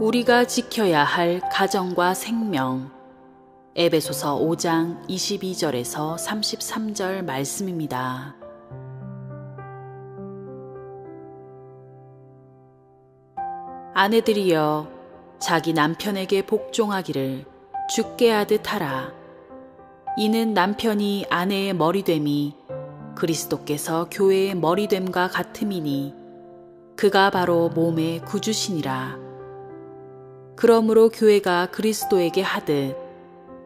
우리가 지켜야 할 가정과 생명. 에베소서 5장 22절에서 33절 말씀입니다. 아내들이여 자기 남편에게 복종하기를 주께 하듯 하라. 이는 남편이 아내의 머리됨이 그리스도께서 교회의 머리됨과 같음이니 그가 바로 몸의 구주시니라. 그러므로 교회가 그리스도에게 하듯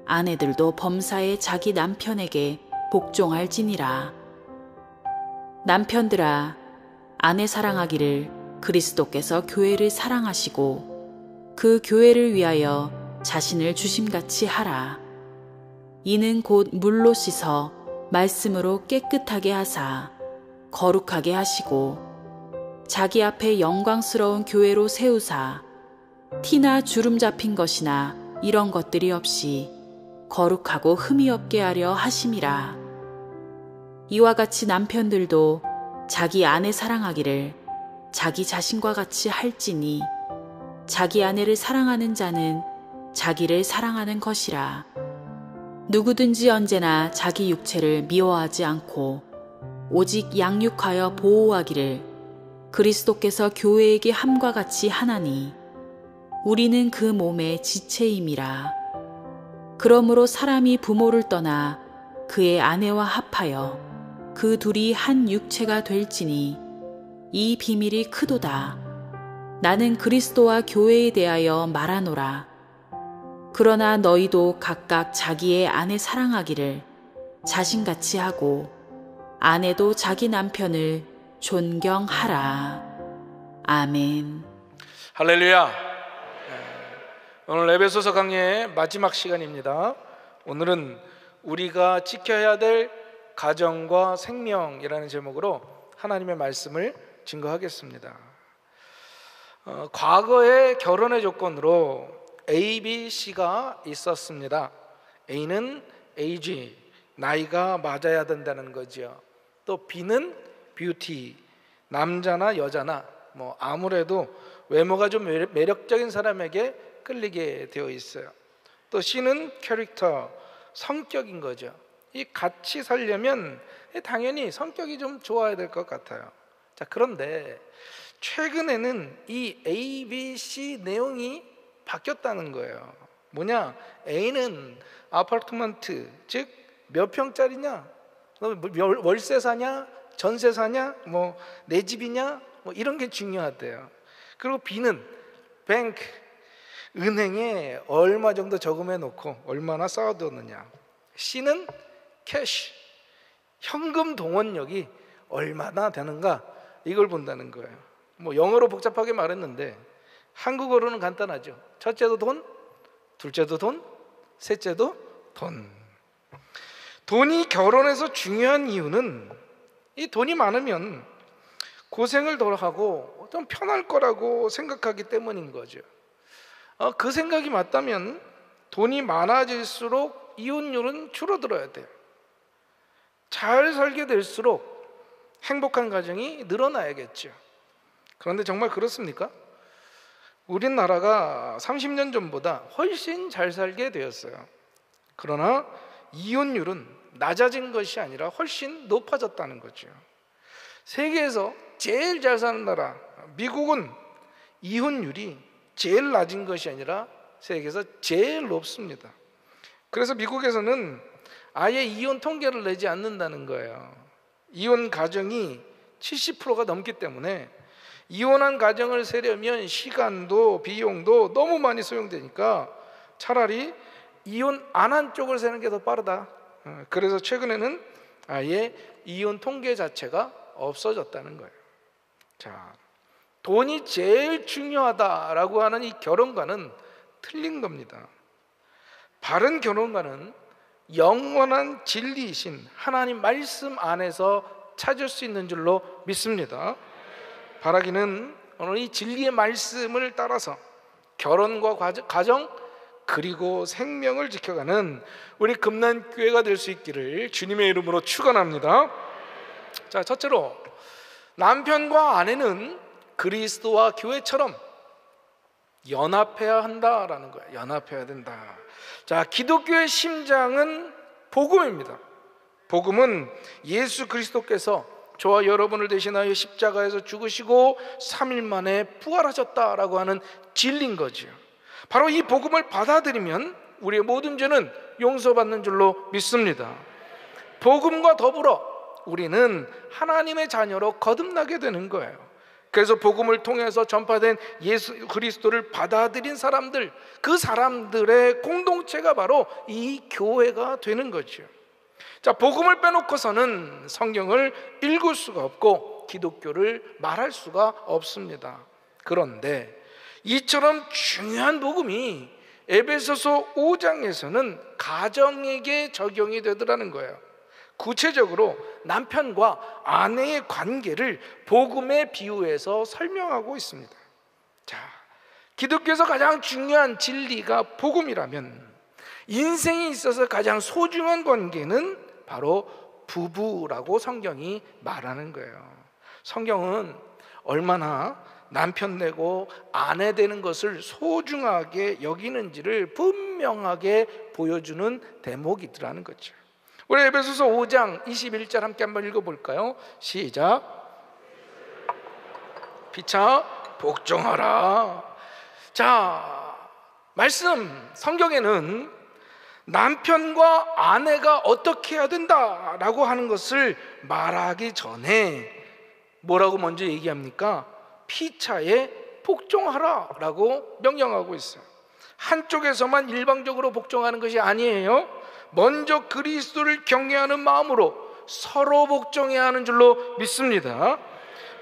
아내들도 범사에 자기 남편에게 복종할지니라. 남편들아, 아내 사랑하기를 그리스도께서 교회를 사랑하시고 그 교회를 위하여 자신을 주심같이 하라. 이는 곧 물로 씻어 말씀으로 깨끗하게 하사 거룩하게 하시고 자기 앞에 영광스러운 교회로 세우사 티나 주름 잡힌 것이나 이런 것들이 없이 거룩하고 흠이 없게 하려 하심이라. 이와 같이 남편들도 자기 아내 사랑하기를 자기 자신과 같이 할지니 자기 아내를 사랑하는 자는 자기를 사랑하는 것이라. 누구든지 언제나 자기 육체를 미워하지 않고 오직 양육하여 보호하기를 그리스도께서 교회에게 함과 같이 하나니 우리는 그 몸의 지체임이라. 그러므로 사람이 부모를 떠나 그의 아내와 합하여 그 둘이 한 육체가 될지니 이 비밀이 크도다. 나는 그리스도와 교회에 대하여 말하노라. 그러나 너희도 각각 자기의 아내 사랑하기를 자신같이 하고 아내도 자기 남편을 존경하라. 아멘. 할렐루야. 오늘 에베소서 강의의 마지막 시간입니다. 오늘은 우리가 지켜야 될 가정과 생명이라는 제목으로 하나님의 말씀을 증거하겠습니다. 과거의 결혼의 조건으로 A, B, C가 있었습니다. A는 age, 나이가 맞아야 된다는 거죠. 또 B는 beauty, 남자나 여자나 아무래도 외모가 좀 매력적인 사람에게 끌리게 되어 있어요. 또 C는 캐릭터, 성격인 거죠. 이 같이 살려면 당연히 성격이 좀 좋아야 될 것 같아요. 자, 그런데 최근에는 이 A, B, C 내용이 바뀌었다는 거예요. 뭐냐? A는 아파트먼트, 즉 몇 평짜리냐? 월세 사냐? 전세 사냐? 내 집이냐? 이런 게 중요하대요. 그리고 B는 뱅크, 은행에 얼마 정도 저금해 놓고 얼마나 쌓아두느냐. C는 캐시, 현금 동원력이 얼마나 되는가, 이걸 본다는 거예요. 영어로 복잡하게 말했는데 한국어로는 간단하죠. 첫째도 돈, 둘째도 돈, 셋째도 돈. 돈이 결혼에서 중요한 이유는 이 돈이 많으면 고생을 덜 하고 좀 편할 거라고 생각하기 때문인 거죠. 그 생각이 맞다면 돈이 많아질수록 이혼율은 줄어들어야 돼요. 잘 살게 될수록 행복한 가정이 늘어나야겠죠. 그런데 정말 그렇습니까? 우리나라가 30년 전보다 훨씬 잘 살게 되었어요. 그러나 이혼율은 낮아진 것이 아니라 훨씬 높아졌다는 거죠. 세계에서 제일 잘 사는 나라 미국은 이혼율이 제일 낮은 것이 아니라 세계에서 제일 높습니다. 그래서 미국에서는 아예 이혼 통계를 내지 않는다는 거예요. 이혼 가정이 70%가 넘기 때문에 이혼한 가정을 세려면 시간도 비용도 너무 많이 소용되니까 차라리 이혼 안 한 쪽을 세는 게 더 빠르다. 그래서 최근에는 아예 이혼 통계 자체가 없어졌다는 거예요. 자, 돈이 제일 중요하다라고 하는 이 결혼관은 틀린 겁니다. 바른 결혼관은 영원한 진리이신 하나님 말씀 안에서 찾을 수 있는 줄로 믿습니다. 바라기는 오늘 이 진리의 말씀을 따라서 결혼과 가정 그리고 생명을 지켜가는 우리 금난교회가 될 수 있기를 주님의 이름으로 축원합니다. 자, 첫째로 남편과 아내는 그리스도와 교회처럼 연합해야 한다라는 거야. 연합해야 된다. 자, 기독교의 심장은 복음입니다. 복음은 예수 그리스도께서 저와 여러분을 대신하여 십자가에서 죽으시고 3일 만에 부활하셨다라고 하는 진리인 거죠. 바로 이 복음을 받아들이면 우리의 모든 죄는 용서받는 줄로 믿습니다. 복음과 더불어 우리는 하나님의 자녀로 거듭나게 되는 거예요. 그래서 복음을 통해서 전파된 예수 그리스도를 받아들인 사람들, 그 사람들의 공동체가 바로 이 교회가 되는 거죠. 자, 복음을 빼놓고서는 성경을 읽을 수가 없고 기독교를 말할 수가 없습니다. 그런데 이처럼 중요한 복음이 에베소서 5장에서는 가정에게 적용이 되더라는 거예요. 구체적으로 남편과 아내의 관계를 복음에 비유해서 설명하고 있습니다. 자, 기독교에서 가장 중요한 진리가 복음이라면 인생에 있어서 가장 소중한 관계는 바로 부부라고 성경이 말하는 거예요. 성경은 얼마나 남편 되고 아내 되는 것을 소중하게 여기는지를 분명하게 보여주는 대목이더라는 거죠. 우리 에베소서 5장 21절 함께 한번 읽어볼까요? 시작. 피차 복종하라. 자, 말씀 성경에는 남편과 아내가 어떻게 해야 된다라고 하는 것을 말하기 전에 뭐라고 먼저 얘기합니까? 피차에 복종하라라고 명령하고 있어요. 한쪽에서만 일방적으로 복종하는 것이 아니에요. 먼저 그리스도를 경외하는 마음으로 서로 복종해야 하는 줄로 믿습니다.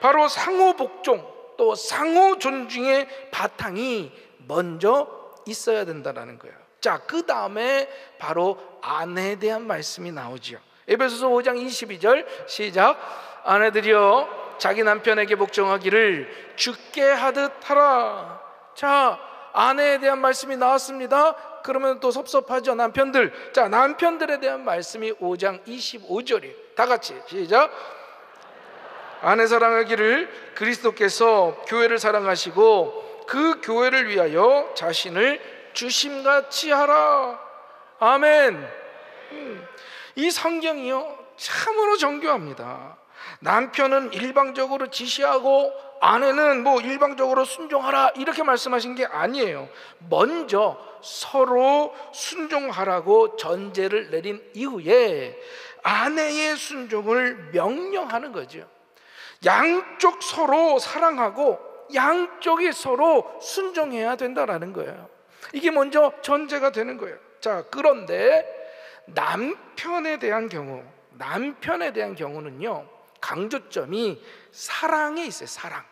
바로 상호 복종, 또 상호 존중의 바탕이 먼저 있어야 된다는 거예요. 자, 그 다음에 바로 아내에 대한 말씀이 나오지요. 에베소서 5장 22절 시작. 아내들이여 자기 남편에게 복종하기를 주께 하듯 하라. 자, 아내에 대한 말씀이 나왔습니다. 그러면 또 섭섭하죠, 남편들. 자, 남편들에 대한 말씀이 5장 25절이에요. 다 같이 시작. 아내 사랑하기를 그리스도께서 교회를 사랑하시고 그 교회를 위하여 자신을 주심같이 하라. 아멘. 이 성경이요 참으로 정교합니다. 남편은 일방적으로 지시하고 아내는 뭐 일방적으로 순종하라 이렇게 말씀하신 게 아니에요. 먼저 서로 순종하라고 전제를 내린 이후에 아내의 순종을 명령하는 거죠. 양쪽 서로 사랑하고 양쪽이 서로 순종해야 된다라는 거예요. 이게 먼저 전제가 되는 거예요. 자, 그런데 남편에 대한 경우는요 강조점이 사랑에 있어요. 사랑.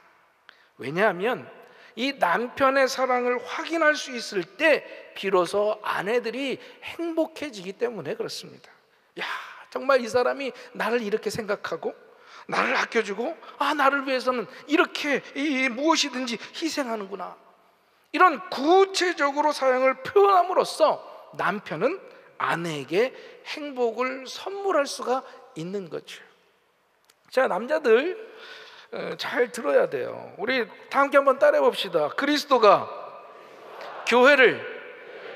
왜냐하면 이 남편의 사랑을 확인할 수 있을 때 비로소 아내들이 행복해지기 때문에 그렇습니다. 야, 정말 이 사람이 나를 이렇게 생각하고 나를 아껴주고 나를 위해서는 이렇게 무엇이든지 희생하는구나. 이런 구체적으로 사랑을 표현함으로써 남편은 아내에게 행복을 선물할 수가 있는 거죠. 자, 남자들 잘 들어야 돼요. 우리 다 함께 한번 따라해 봅시다. 그리스도가 교회를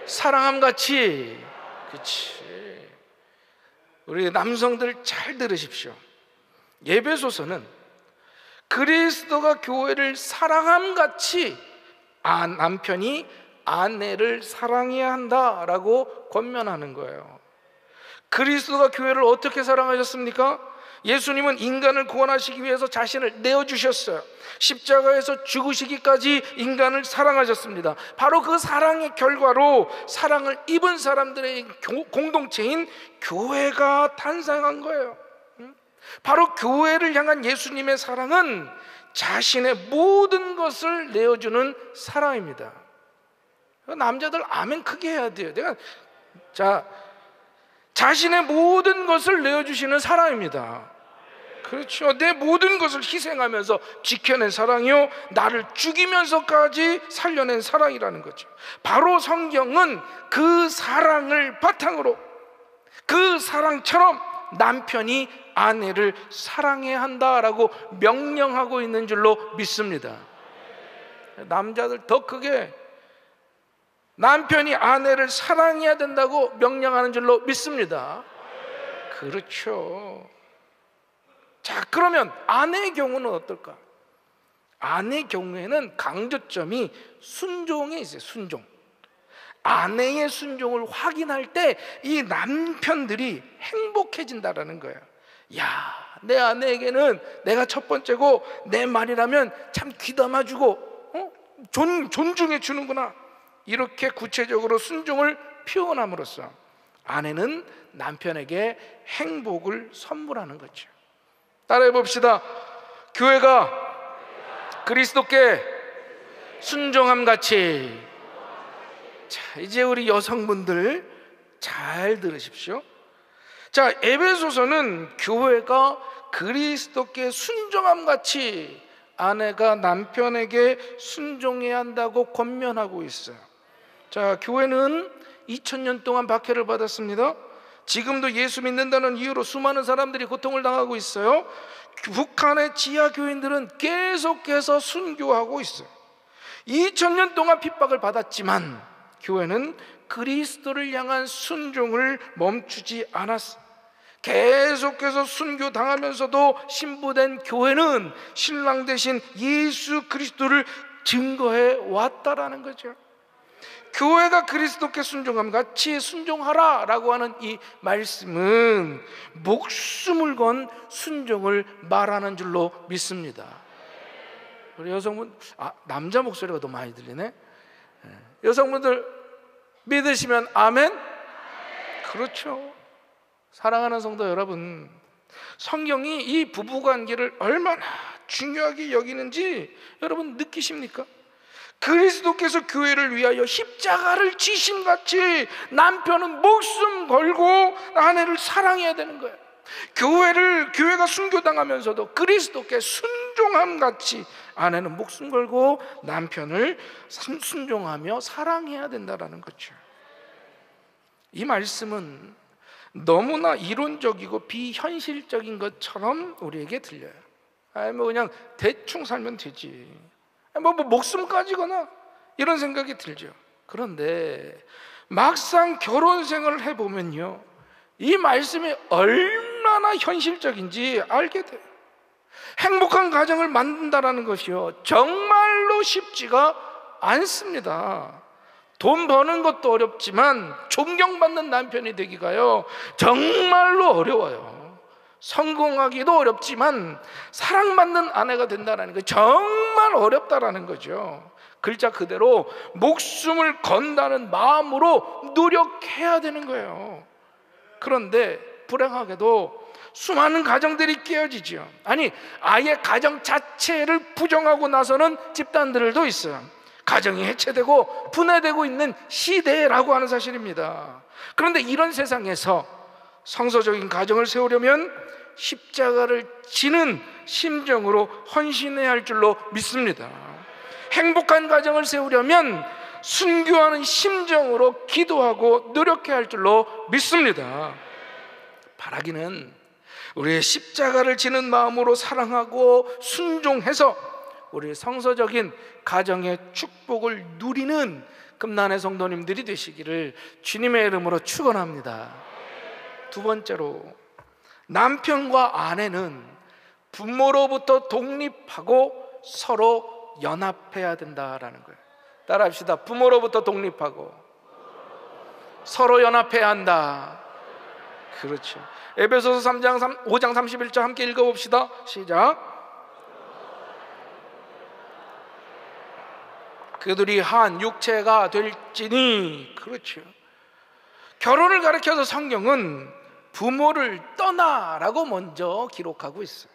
사랑함같이. 그렇지. 우리 남성들 잘 들으십시오. 에베소서는 그리스도가 교회를 사랑함같이 남편이 아내를 사랑해야 한다라고 권면하는 거예요. 그리스도가 교회를 어떻게 사랑하셨습니까? 예수님은 인간을 구원하시기 위해서 자신을 내어주셨어요. 십자가에서 죽으시기까지 인간을 사랑하셨습니다. 바로 그 사랑의 결과로 사랑을 입은 사람들의 공동체인 교회가 탄생한 거예요. 바로 교회를 향한 예수님의 사랑은 자신의 모든 것을 내어주는 사랑입니다. 남자들 아멘 크게 해야 돼요. 자신의 모든 것을 내어주시는 사랑입니다. 그렇죠. 내 모든 것을 희생하면서 지켜낸 사랑이요, 나를 죽이면서까지 살려낸 사랑이라는 거죠. 바로 성경은 그 사랑을 바탕으로 그 사랑처럼 남편이 아내를 사랑해야 한다라고 명령하고 있는 줄로 믿습니다. 남자들 더 크게 남편이 아내를 사랑해야 된다고 명령하는 줄로 믿습니다. 그렇죠. 자, 그러면 아내의 경우는 어떨까? 아내의 경우에는 강조점이 순종에 있어요. 순종. 아내의 순종을 확인할 때 이 남편들이 행복해진다라는 거예요. 야, 내 아내에게는 내가 첫 번째고 내 말이라면 참 귀담아주고 존중해 주는구나. 이렇게 구체적으로 순종을 표현함으로써 아내는 남편에게 행복을 선물하는 거죠. 따라해 봅시다. 교회가 그리스도께 순종함 같이. 자, 이제 우리 여성분들 잘 들으십시오. 자, 에베소서는 교회가 그리스도께 순종함 같이 아내가 남편에게 순종해야 한다고 권면하고 있어요. 자, 교회는 2000년 동안 박해를 받았습니다. 지금도 예수 믿는다는 이유로 수많은 사람들이 고통을 당하고 있어요. 북한의 지하 교인들은 계속해서 순교하고 있어요. 2000년 동안 핍박을 받았지만 교회는 그리스도를 향한 순종을 멈추지 않았어요. 계속해서 순교당하면서도 신부된 교회는 신랑 대신 예수 그리스도를 증거해 왔다라는 거죠. 교회가 그리스도께 순종함 같이 순종하라 라고 하는 이 말씀은 목숨을 건 순종을 말하는 줄로 믿습니다. 우리 여성분, 남자 목소리가 더 많이 들리네. 여성분들 믿으시면 아멘? 그렇죠. 사랑하는 성도 여러분, 성경이 이 부부관계를 얼마나 중요하게 여기는지 여러분 느끼십니까? 그리스도께서 교회를 위하여 십자가를 지심같이 남편은 목숨 걸고 아내를 사랑해야 되는 거예요. 교회가 순교당하면서도 그리스도께 순종함같이 아내는 목숨 걸고 남편을 순종하며 사랑해야 된다는 거죠. 이 말씀은 너무나 이론적이고 비현실적인 것처럼 우리에게 들려요. 뭐 그냥 대충 살면 되지, 뭐 목숨까지거나 이런 생각이 들죠. 그런데 막상 결혼 생활을 해보면요, 이 말씀이 얼마나 현실적인지 알게 돼요. 행복한 가정을 만든다는 것이요, 정말로 쉽지가 않습니다. 돈 버는 것도 어렵지만 존경받는 남편이 되기가요 정말로 어려워요. 성공하기도 어렵지만 사랑받는 아내가 된다는 거 정말 어렵다라는 거죠. 글자 그대로 목숨을 건다는 마음으로 노력해야 되는 거예요. 그런데 불행하게도 수많은 가정들이 깨어지죠. 아니, 아예 가정 자체를 부정하고 나서는 집단들도 있어요. 가정이 해체되고 분해되고 있는 시대라고 하는 사실입니다. 그런데 이런 세상에서 성서적인 가정을 세우려면 십자가를 지는 심정으로 헌신해야 할 줄로 믿습니다. 행복한 가정을 세우려면 순교하는 심정으로 기도하고 노력해야 할 줄로 믿습니다. 바라기는 우리의 십자가를 지는 마음으로 사랑하고 순종해서 우리 성서적인 가정의 축복을 누리는 금난의 성도님들이 되시기를 주님의 이름으로 축원합니다. 두 번째로, 남편과 아내는 부모로부터 독립하고 서로 연합해야 된다라는 거예요. 따라합시다. 부모로부터 독립하고 서로 연합해야 한다. 그렇죠. 에베소서 5장 31절 함께 읽어봅시다. 시작. 그들이 한 육체가 될지니. 그렇죠. 결혼을 가리켜서 성경은 부모를 떠나라고 먼저 기록하고 있어요.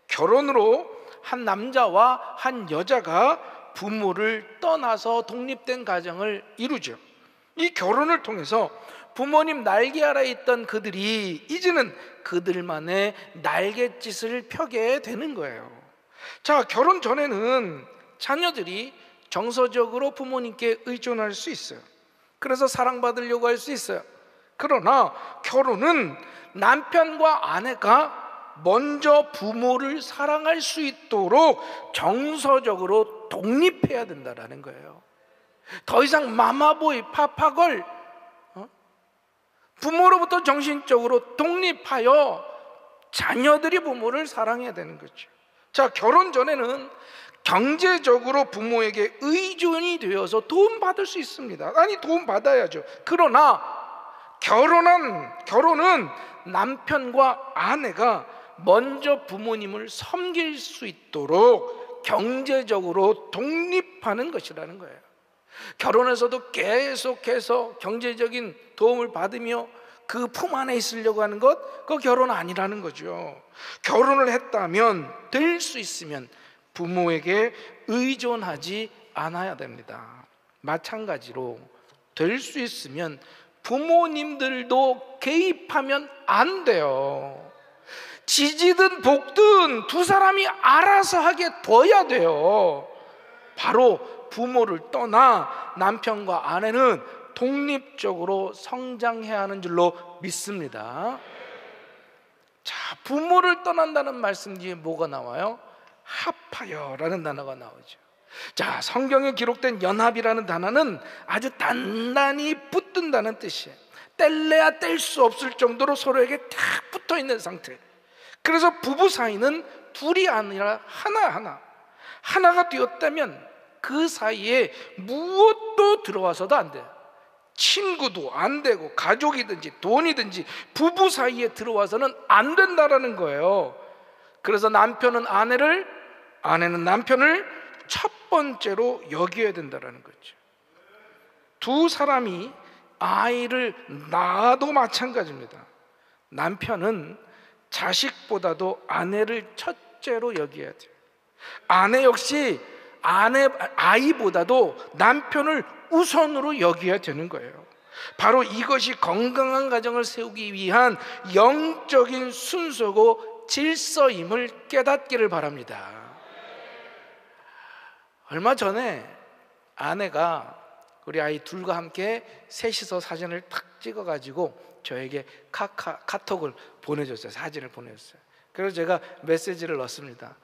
결혼으로 한 남자와 한 여자가 부모를 떠나서 독립된 가정을 이루죠. 이 결혼을 통해서 부모님 날개 아래에 있던 그들이 이제는 그들만의 날갯짓을 펴게 되는 거예요. 자, 결혼 전에는 자녀들이 정서적으로 부모님께 의존할 수 있어요. 그래서 사랑받으려고 할 수 있어요. 그러나 결혼은 남편과 아내가 먼저 부모를 사랑할 수 있도록 정서적으로 독립해야 된다는 거예요. 더 이상 마마보이, 파파걸, 부모로부터 정신적으로 독립하여 자녀들이 부모를 사랑해야 되는 거죠. 자, 결혼 전에는 경제적으로 부모에게 의존이 되어서 도움받을 수 있습니다. 아니, 도움받아야죠. 그러나 결혼은 남편과 아내가 먼저 부모님을 섬길 수 있도록 경제적으로 독립하는 것이라는 거예요. 결혼에서도 계속해서 경제적인 도움을 받으며 그 품 안에 있으려고 하는 것, 그거 결혼 아니라는 거죠. 결혼을 했다면, 될 수 있으면 부모에게 의존하지 않아야 됩니다. 마찬가지로 될 수 있으면 부모님들도 개입하면 안 돼요. 지지든 볶든 두 사람이 알아서 하게 둬야 돼요. 바로 부모를 떠나 남편과 아내는 독립적으로 성장해야 하는 줄로 믿습니다. 자, 부모를 떠난다는 말씀 뒤에 뭐가 나와요? 합하여라는 단어가 나오죠. 자, 성경에 기록된 연합이라는 단어는 아주 단단히 붙든다는 뜻이에요. 뗄래야 뗄 수 없을 정도로 서로에게 딱 붙어 있는 상태. 그래서 부부 사이는 둘이 아니라 하나가 되었다면 그 사이에 무엇도 들어와서도 안 돼요. 친구도 안 되고, 가족이든지 돈이든지 부부 사이에 들어와서는 안 된다라는 거예요. 그래서 남편은 아내를, 아내는 남편을 첫 번째로 여겨야 된다라는 거죠. 두 사람이 아이를 낳아도 마찬가지입니다. 남편은 자식보다도 아내를 첫째로 여겨야 돼요. 아내 역시 아이보다도 남편을 우선으로 여겨야 되는 거예요. 바로 이것이 건강한 가정을 세우기 위한 영적인 순서고 질서임을 깨닫기를 바랍니다. 얼마 전에 아내가 우리 아이 둘과 함께 셋이서 사진을 탁 찍어가지고 저에게 카톡을 보내줬어요. 사진을 보내줬어요. 그래서 제가 메시지를 넣었습니다.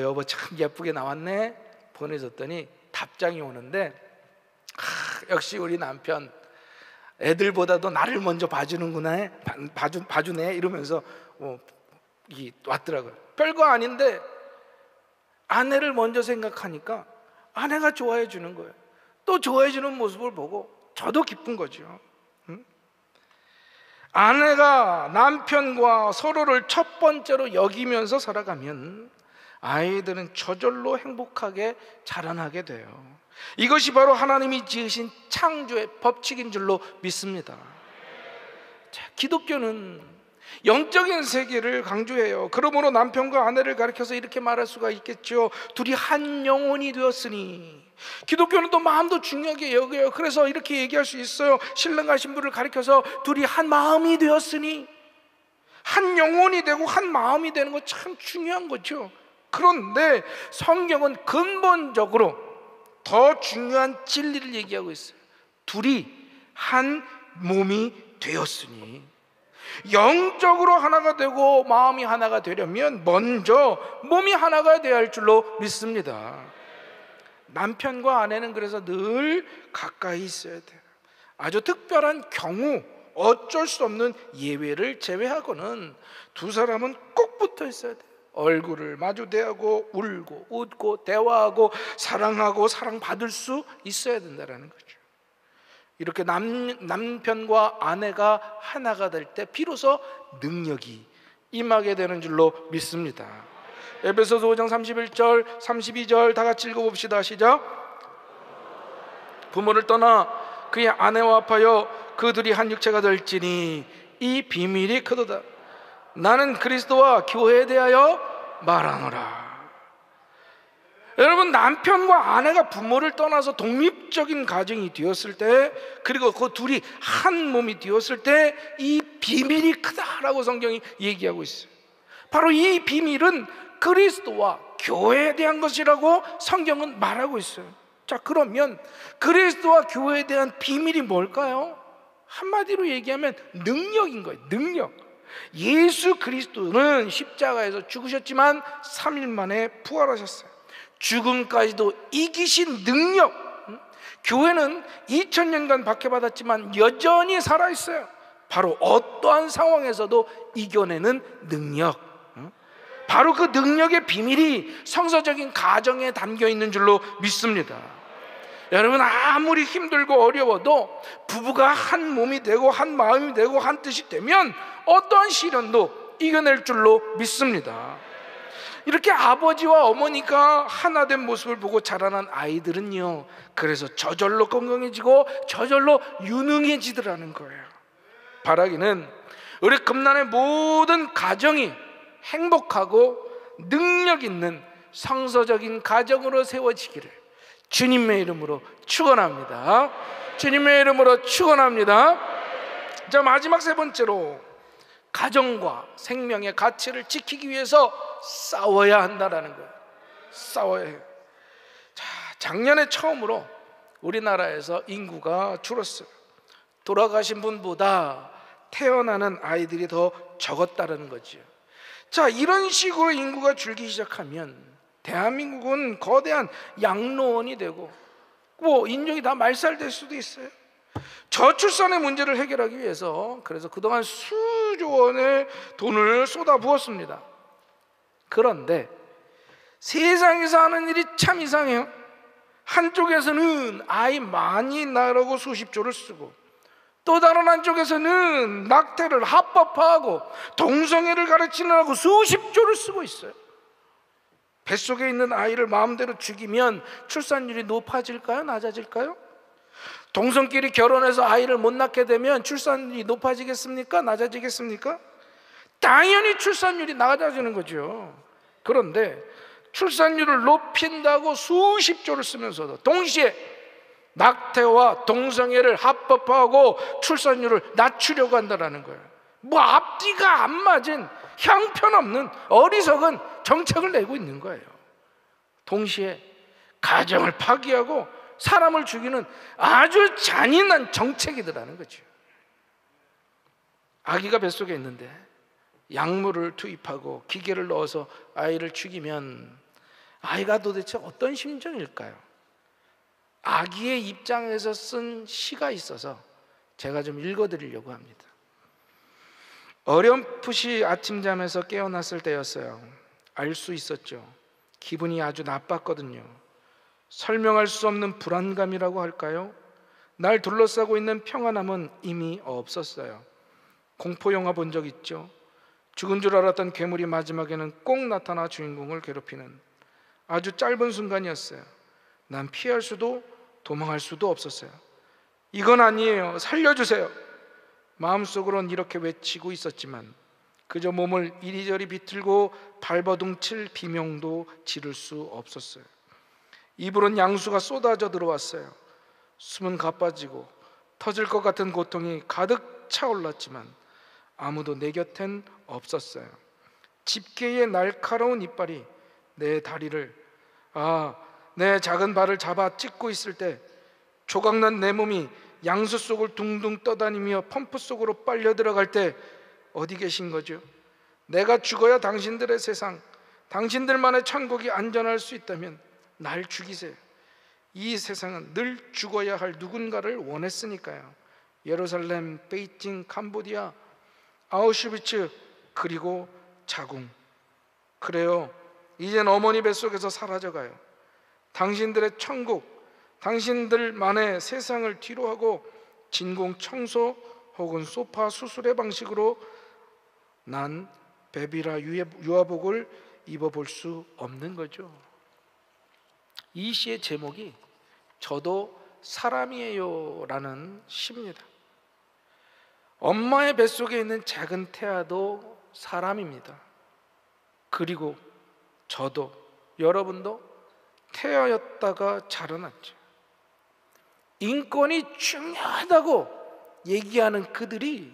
여보 참 예쁘게 나왔네 보내줬더니 답장이 오는데, 역시 우리 남편 애들보다도 나를 먼저 봐주는구나, 봐주네 이러면서 왔더라고요. 별거 아닌데 아내를 먼저 생각하니까 아내가 좋아해 주는 거예요. 또 좋아해 주는 모습을 보고 저도 기쁜 거죠. 아내가 남편과 서로를 첫 번째로 여기면서 살아가면 아이들은 저절로 행복하게 자라나게 돼요. 이것이 바로 하나님이 지으신 창조의 법칙인 줄로 믿습니다. 자, 기독교는 영적인 세계를 강조해요. 그러므로 남편과 아내를 가리켜서 이렇게 말할 수가 있겠죠. 둘이 한 영혼이 되었으니. 기독교는 또 마음도 중요하게 여겨요. 그래서 이렇게 얘기할 수 있어요. 신랑과 신부를 가리켜서 둘이 한 마음이 되었으니. 한 영혼이 되고 한 마음이 되는 거 참 중요한 거죠. 그런데 성경은 근본적으로 더 중요한 진리를 얘기하고 있어요. 둘이 한 몸이 되었으니. 영적으로 하나가 되고 마음이 하나가 되려면 먼저 몸이 하나가 되어야 할 줄로 믿습니다. 남편과 아내는 그래서 늘 가까이 있어야 돼요. 아주 특별한 경우, 어쩔 수 없는 예외를 제외하고는 두 사람은 꼭 붙어 있어야 돼요. 얼굴을 마주 대하고 울고 웃고 대화하고 사랑하고 사랑받을 수 있어야 된다는 거죠. 이렇게 남편과 아내가 하나가 될 때 비로소 능력이 임하게 되는 줄로 믿습니다. 에베소서 5장 31절 32절 다 같이 읽어봅시다. 시작. 부모를 떠나 그의 아내와 합하여 그들이 한 육체가 될지니 이 비밀이 크도다. 나는 그리스도와 교회에 대하여 말하노라. 여러분, 남편과 아내가 부모를 떠나서 독립적인 가정이 되었을 때, 그리고 그 둘이 한 몸이 되었을 때 이 비밀이 크다라고 성경이 얘기하고 있어요. 바로 이 비밀은 그리스도와 교회에 대한 것이라고 성경은 말하고 있어요. 자, 그러면 그리스도와 교회에 대한 비밀이 뭘까요? 한마디로 얘기하면 능력인 거예요. 능력. 예수 그리스도는 십자가에서 죽으셨지만 3일 만에 부활하셨어요. 죽음까지도 이기신 능력, 교회는 2000년간 박해받았지만 여전히 살아있어요. 바로 어떠한 상황에서도 이겨내는 능력, 바로 그 능력의 비밀이 성서적인 가정에 담겨 있는 줄로 믿습니다. 여러분, 아무리 힘들고 어려워도 부부가 한 몸이 되고 한 마음이 되고 한 뜻이 되면 어떠한 시련도 이겨낼 줄로 믿습니다. 이렇게 아버지와 어머니가 하나 된 모습을 보고 자라난 아이들은요, 그래서 저절로 건강해지고 저절로 유능해지더라는 거예요. 바라기는 우리 금난의 모든 가정이 행복하고 능력 있는 성서적인 가정으로 세워지기를 주님의 이름으로 축원합니다. 주님의 이름으로 축원합니다. 자, 마지막 세 번째로, 가정과 생명의 가치를 지키기 위해서 싸워야 한다라는 거예요. 싸워야 해요. 자, 작년에 처음으로 우리나라에서 인구가 줄었어요. 돌아가신 분보다 태어나는 아이들이 더 적었다는 거죠. 자, 이런 식으로 인구가 줄기 시작하면 대한민국은 거대한 양로원이 되고 뭐 인종이 다 말살될 수도 있어요. 저출산의 문제를 해결하기 위해서 그래서 그동안 수조 원의 돈을 쏟아부었습니다. 그런데 세상에서 하는 일이 참 이상해요. 한쪽에서는 아이 많이 낳으라고 수십조를 쓰고, 또 다른 한쪽에서는 낙태를 합법화하고 동성애를 가르치느라고 수십조를 쓰고 있어요. 뱃속에 있는 아이를 마음대로 죽이면 출산율이 높아질까요? 낮아질까요? 동성끼리 결혼해서 아이를 못 낳게 되면 출산율이 높아지겠습니까? 낮아지겠습니까? 당연히 출산율이 낮아지는 거죠. 그런데 출산율을 높인다고 수십조를 쓰면서도 동시에 낙태와 동성애를 합법화하고 출산율을 낮추려고 한다는 거예요. 뭐 앞뒤가 안 맞은 형편없는 어리석은 정책을 내고 있는 거예요. 동시에 가정을 파괴하고 사람을 죽이는 아주 잔인한 정책이더라는 거죠. 아기가 뱃속에 있는데 약물을 투입하고 기계를 넣어서 아이를 죽이면 아이가 도대체 어떤 심정일까요? 아기의 입장에서 쓴 시가 있어서 제가 좀 읽어드리려고 합니다. 어렴풋이 아침잠에서 깨어났을 때였어요. 알 수 있었죠. 기분이 아주 나빴거든요. 설명할 수 없는 불안감이라고 할까요? 날 둘러싸고 있는 평안함은 이미 없었어요. 공포영화 본 적 있죠? 죽은 줄 알았던 괴물이 마지막에는 꼭 나타나 주인공을 괴롭히는 아주 짧은 순간이었어요. 난 피할 수도 도망할 수도 없었어요. 이건 아니에요. 살려주세요. 마음속으론 이렇게 외치고 있었지만 그저 몸을 이리저리 비틀고 발버둥칠 비명도 지를 수 없었어요. 입으론 양수가 쏟아져 들어왔어요. 숨은 가빠지고 터질 것 같은 고통이 가득 차올랐지만 아무도 내 곁엔 없었어요. 집게의 날카로운 이빨이 내 다리를, 내 작은 발을 잡아 찢고 있을 때 조각난 내 몸이 양수 속을 둥둥 떠다니며 펌프 속으로 빨려 들어갈 때 어디 계신 거죠? 내가 죽어야 당신들의 세상, 당신들만의 천국이 안전할 수 있다면 날 죽이세요. 이 세상은 늘 죽어야 할 누군가를 원했으니까요. 예루살렘, 베이징, 캄보디아, 아우슈비츠, 그리고 자궁. 그래요. 이젠 어머니 뱃속에서 사라져가요. 당신들의 천국, 당신들만의 세상을 뒤로하고 진공 청소 혹은 소파 수술의 방식으로 난 베비라 유아복을 입어볼 수 없는 거죠. 이 시의 제목이 저도 사람이에요 라는 시입니다. 엄마의 뱃속에 있는 작은 태아도 사람입니다. 그리고 저도, 여러분도 태아였다가 자라났죠. 인권이 중요하다고 얘기하는 그들이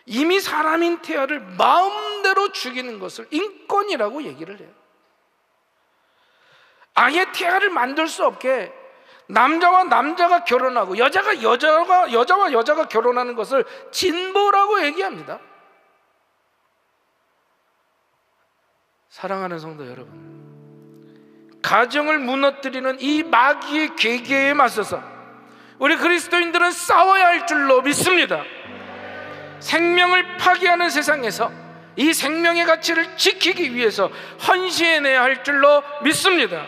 이미 사람인 태아를 마음대로 죽이는 것을 인권이라고 얘기를 해요. 아예 태아를 만들 수 없게 남자와 남자가 결혼하고 여자와 여자가 결혼하는 것을 진보라고 얘기합니다. 사랑하는 성도 여러분, 가정을 무너뜨리는 이 마귀의 계계에 맞서서 우리 그리스도인들은 싸워야 할 줄로 믿습니다. 생명을 파괴하는 세상에서 이 생명의 가치를 지키기 위해서 헌신해야 할 줄로 믿습니다.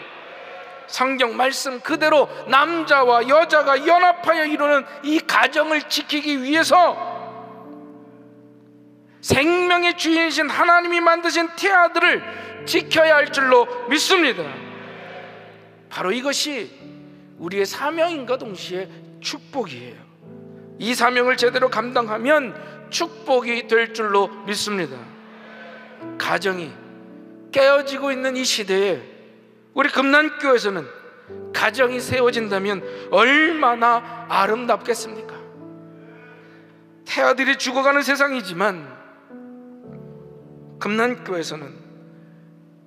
성경 말씀 그대로 남자와 여자가 연합하여 이루는 이 가정을 지키기 위해서 생명의 주인이신 하나님이 만드신 태아들을 지켜야 할 줄로 믿습니다. 바로 이것이 우리의 사명인과 동시에 축복이에요. 이 사명을 제대로 감당하면 축복이 될 줄로 믿습니다. 가정이 깨어지고 있는 이 시대에 우리 금난교회에서는 가정이 세워진다면 얼마나 아름답겠습니까? 태아들이 죽어가는 세상이지만 금난교회에서는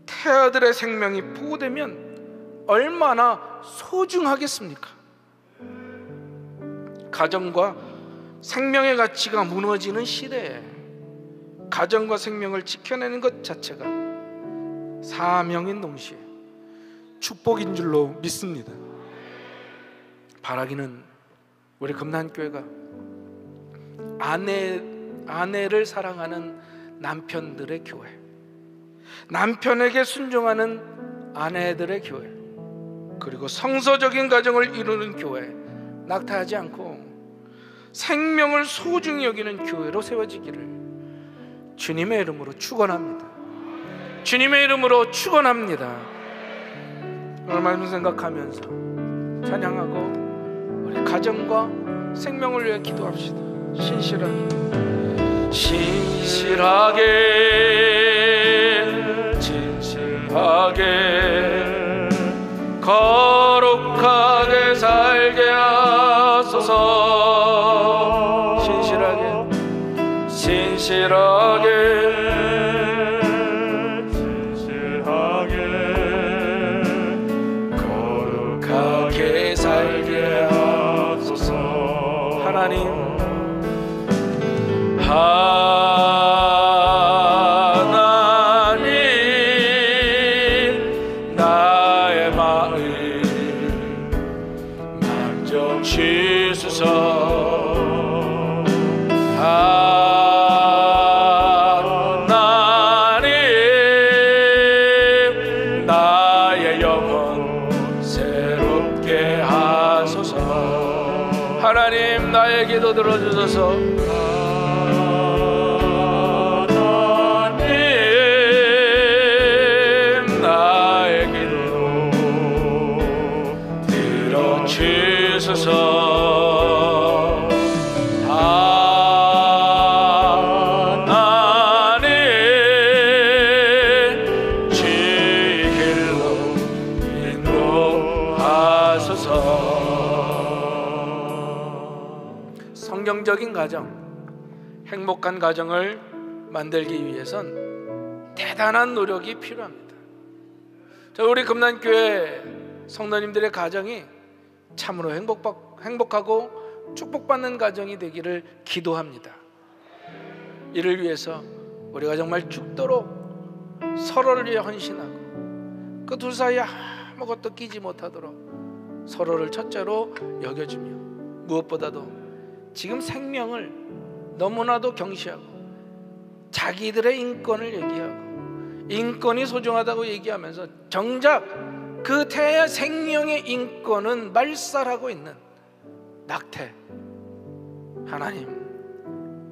태아들의 생명이 보호되면 얼마나 소중하겠습니까? 가정과 생명의 가치가 무너지는 시대에 가정과 생명을 지켜내는 것 자체가 사명인 동시에 축복인 줄로 믿습니다. 바라기는 우리 금난교회가 아내를 사랑하는 남편들의 교회, 남편에게 순종하는 아내들의 교회, 그리고 성서적인 가정을 이루는 교회, 낙타하지 않고 생명을 소중히 여기는 교회로 세워지기를 주님의 이름으로 축원합니다. 주님의 이름으로 축원합니다. 오늘 말씀 생각하면서 찬양하고 우리 가정과 생명을 위해 기도합시다. 진실하게 거룩하게 살게 하소서. 진실하게 거룩하게 살게 하소서. 하나님 나의 마음 만져주소서. 하나님 나의 영혼 새롭게 하소서. 하나님 나의 기도 들어주소서. 하나님 주의 길로 인도하소서. 성경적인 가정, 행복한 가정을 만들기 위해선 대단한 노력이 필요합니다. 우리 금난교회 성도님들의 가정이 참으로 행복하고 축복받는 가정이 되기를 기도합니다. 이를 위해서 우리가 정말 죽도록 서로를 위해 헌신하고 그 둘 사이에 아무것도 끼지 못하도록 서로를 첫째로 여겨주며, 무엇보다도 지금 생명을 너무나도 경시하고 자기들의 인권을 얘기하고 인권이 소중하다고 얘기하면서 정작 그 태아 생명의 인권은 말살하고 있는 낙태, 하나님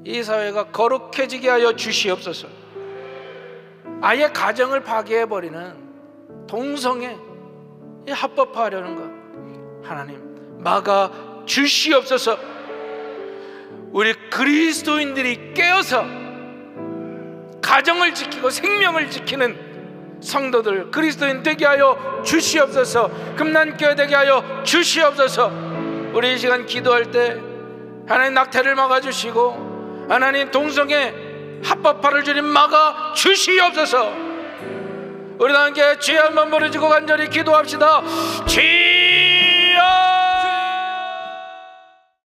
이 사회가 거룩해지게 하여 주시옵소서. 아예 가정을 파괴해버리는 동성애 합법화하려는 것 하나님 막아 주시옵소서. 우리 그리스도인들이 깨어서 가정을 지키고 생명을 지키는 성도들, 그리스도인 되게 하여 주시옵소서. 금난교회 되게 하여 주시옵소서. 우리 이 시간 기도할 때 하나님 낙태를 막아주시고 하나님 동성애 합법화를 주님 막아 주시옵소서. 우리 다 함께 주여 한번 부르짖고 간절히 기도합시다. 주여